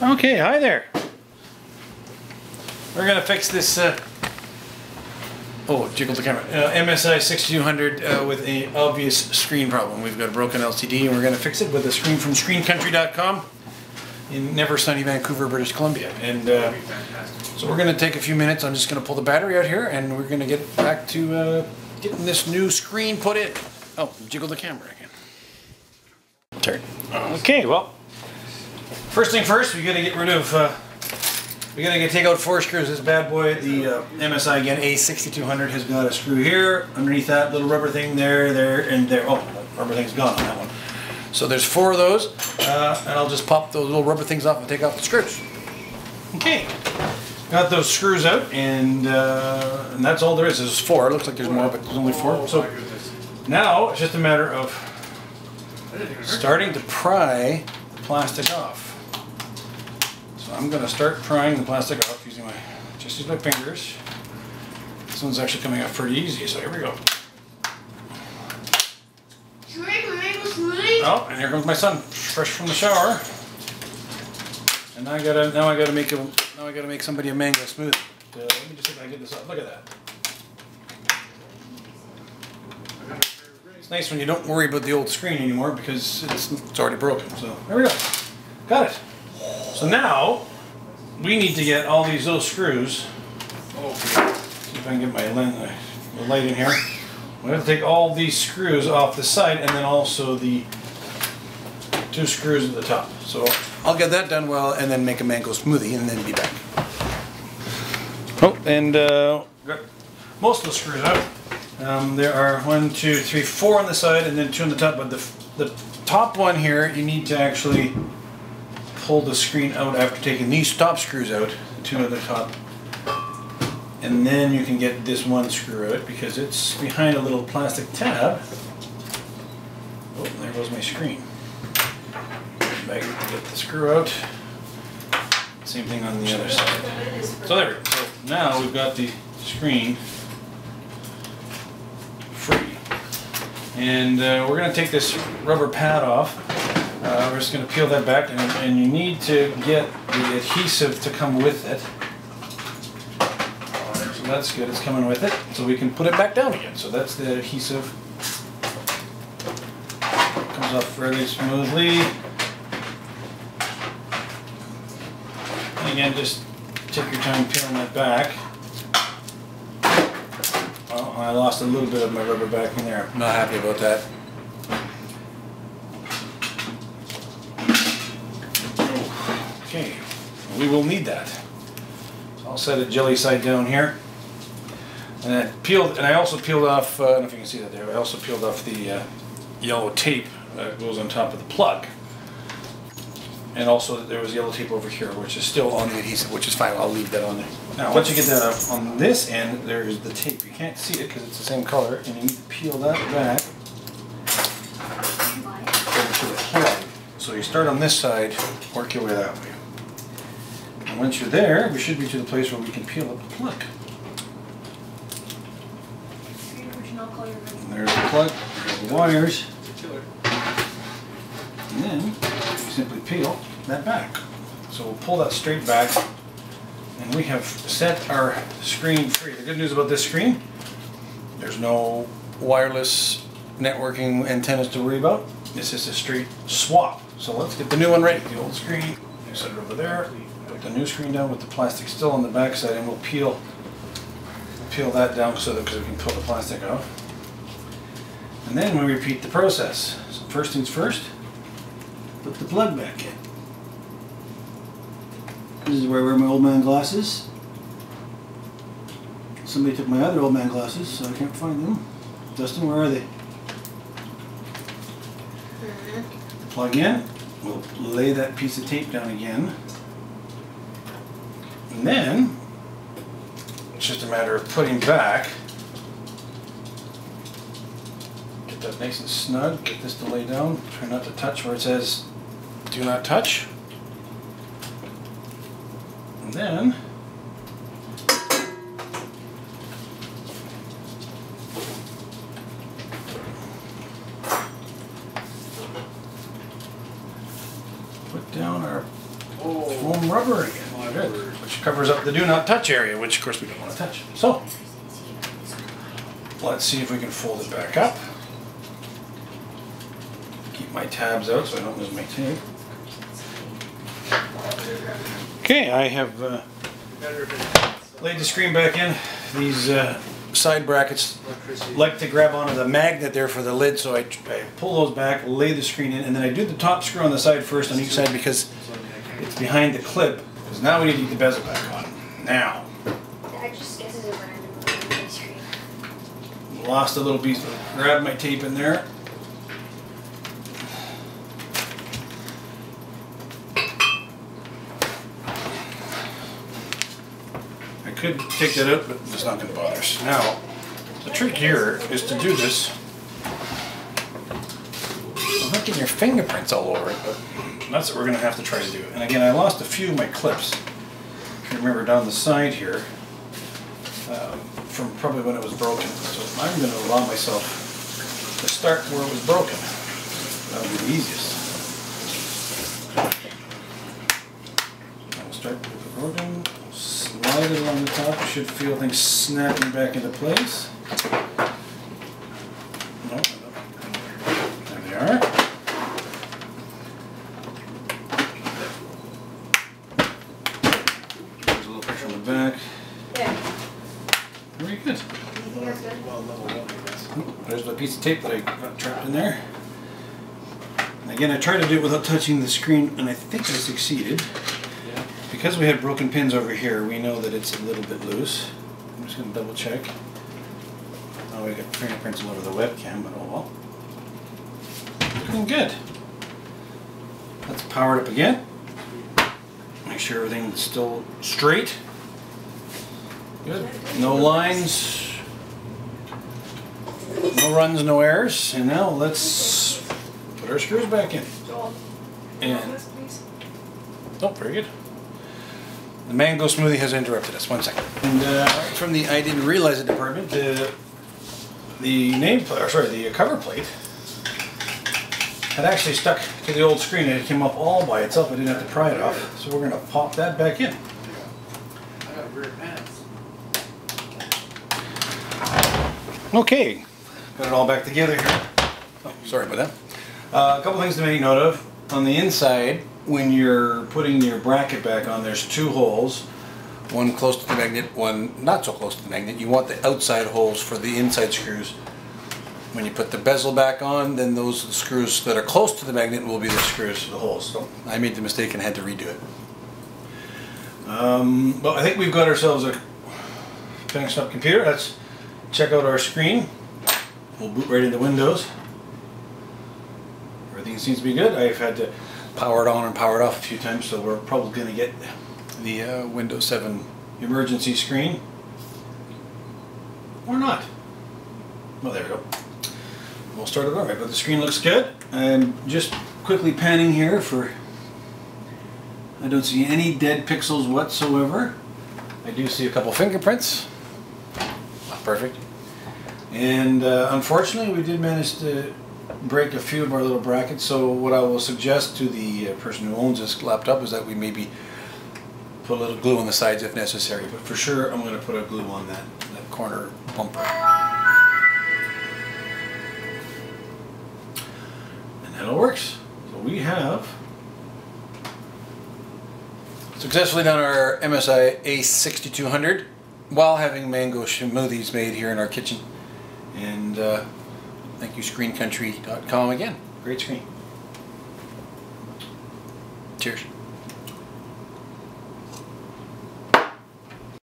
Okay, hi there. We're gonna fix this. Jiggle the camera. MSI A6200 with an obvious screen problem. We've got a broken LCD, and we're gonna fix it with a screen from ScreenCountry.com in never sunny Vancouver, British Columbia. And so we're gonna take a few minutes. I'm just gonna pull the battery out here, and we're gonna get back to getting this new screen put in. Oh, jiggle the camera again. Turn. Okay, well. First thing first, we gotta get rid of, we gotta take out 4 screws. This bad boy, the MSI again, A6200 has got a screw here, underneath that little rubber thing there, and there. Oh, the rubber thing's gone on that one. So there's 4 of those, and I'll just pop those little rubber things off and take out the screws. Okay, got those screws out, and that's all there is. There's 4. It looks like there's more, but there's only 4. So now it's just a matter of starting to pry the plastic off. So I'm going to start prying the plastic off using my fingers. This one's actually coming off pretty easy, so here we go. Oh, and here comes my son, fresh from the shower. And now I gotta make somebody a mango smoothie. Let me just see if I can get this up. Look at that. It's nice when you don't worry about the old screen anymore because it's already broken. So there we go. Got it. So now we need to get all these little screws. See if I can get my light in here. We have to take all these screws off the side and then also the 2 screws at the top. So I'll get that done well and then make a mango smoothie and then be back. Oh, and got most of the screws out. There are 1, 2, 3, 4 on the side and then 2 on the top. But the top one here, you need to actually pull the screen out after taking these top screws out, the 2 at the top. And then you can get this 1 screw out because it's behind a little plastic tab. Oh, there goes my screen. Back to get the screw out. Same thing on the other side. So there we go. So now we've got the screen free. And we're going to take this rubber pad off. We're just going to peel that back, and you need to get the adhesive to come with it. So that's good, it's coming with it. So we can put it back down again. So that's the adhesive. Comes off fairly smoothly. And again, just take your time peeling that back. Well, I lost a little bit of my rubber backing there. I'm not happy about that. Okay, we will need that. So I'll set it jelly side down here. And I also peeled off, I don't know if you can see that there, I also peeled off the yellow tape that goes on top of the plug. And also there was yellow tape over here, which is still on the adhesive, which is fine, I'll leave that on there. Now once you get that up on this end, there's the tape. You can't see it because it's the same color, and you need to peel that back over to the plug. So you start on this side, work your way that way. And once you're there, we should be to the place where we can peel up the plug. And there's the plug, there's the wires, and then you simply peel that back. So we'll pull that straight back, and we have set our screen free. The good news about this screen, there's no wireless networking antennas to worry about. This is a straight swap. So let's get the new one ready. The old screen, you set it over there. Put the new screen down with the plastic still on the back side, and we'll peel that down so that we can pull the plastic off. And then we repeat the process. So first things first, put the plug back in. This is where I wear my old man glasses. Somebody took my other old man glasses, so I can't find them. Dustin, where are they? Plug in, we'll lay that piece of tape down again, and then it's just a matter of putting back, get that nice and snug, get this to lay down, try not to touch where it says do not touch, and then put down our foam rubber again. Good. Which covers up the do not touch area, which of course we don't want to touch. So, let's see if we can fold it back up. Keep my tabs out so I don't lose my tape. Okay, I have laid the screen back in. These side brackets like to grab onto the magnet there for the lid, so I pull those back, lay the screen in, and then I do the top screw on the side first on each side because it's behind the clip. Because now we need to get the bezel back on. Now. I just guess it's a random screen. Lost a little piece. Grab my tape in there. I could take that out, but it's not going to bother us. Now, the trick here is to do this without getting your fingerprints all over it, but that's what we're going to have to try to do. And again, I lost a few of my clips, if you remember, down the side here, from probably when it was broken. So I'm going to allow myself to start where it was broken. That would be the easiest. I'll start with the broken. Slide it along the top. You should feel things snapping back into place. Nope. There they are. There's a little picture on the back. Yeah. Very good. You think that's good? There's a piece of tape that I got trapped in there. And again, I tried to do it without touching the screen, and I think I succeeded. Because we had broken pins over here, we know that it's a little bit loose. I'm just going to double check. Oh, we got fingerprints all over the webcam, but oh well. Looking good. Let's power it up again. Make sure everything's still straight. Good. No lines. No runs, no errors. And now let's put our screws back in. And oh, very good. The mango smoothie has interrupted us. 1 second. And from the I didn't realize it department, the the cover plate had actually stuck to the old screen and it came up all by itself. I didn't have to pry it off. So we're going to pop that back in. I got great pants. Okay, got it all back together here. Oh, sorry about that. A couple things to make note of. On the inside, when you're putting your bracket back on, there's two holes. One close to the magnet, one not so close to the magnet. You want the outside holes for the inside screws. When you put the bezel back on, then those screws that are close to the magnet will be the screws for the holes. So I made the mistake and had to redo it. But I think we've got ourselves a finished up computer. Let's check out our screen. We'll boot right into Windows. Everything seems to be good. I've had to power it on and power it off a few times, so we're probably going to get the Windows 7 emergency screen. Or not. Well, there we go. We'll start it alright, but the screen looks good. I'm just quickly panning here for... I don't see any dead pixels whatsoever. I do see a couple fingerprints. Not perfect. And unfortunately, we did manage to break a few of our little brackets, so what I will suggest to the person who owns this laptop is that we maybe put a little glue on the sides if necessary, but for sure I'm going to put a glue on that corner bumper. And that all works. So we have successfully done our MSI A6200 while having mango smoothies made here in our kitchen. And thank you screencountry.com again. Great screen. Cheers.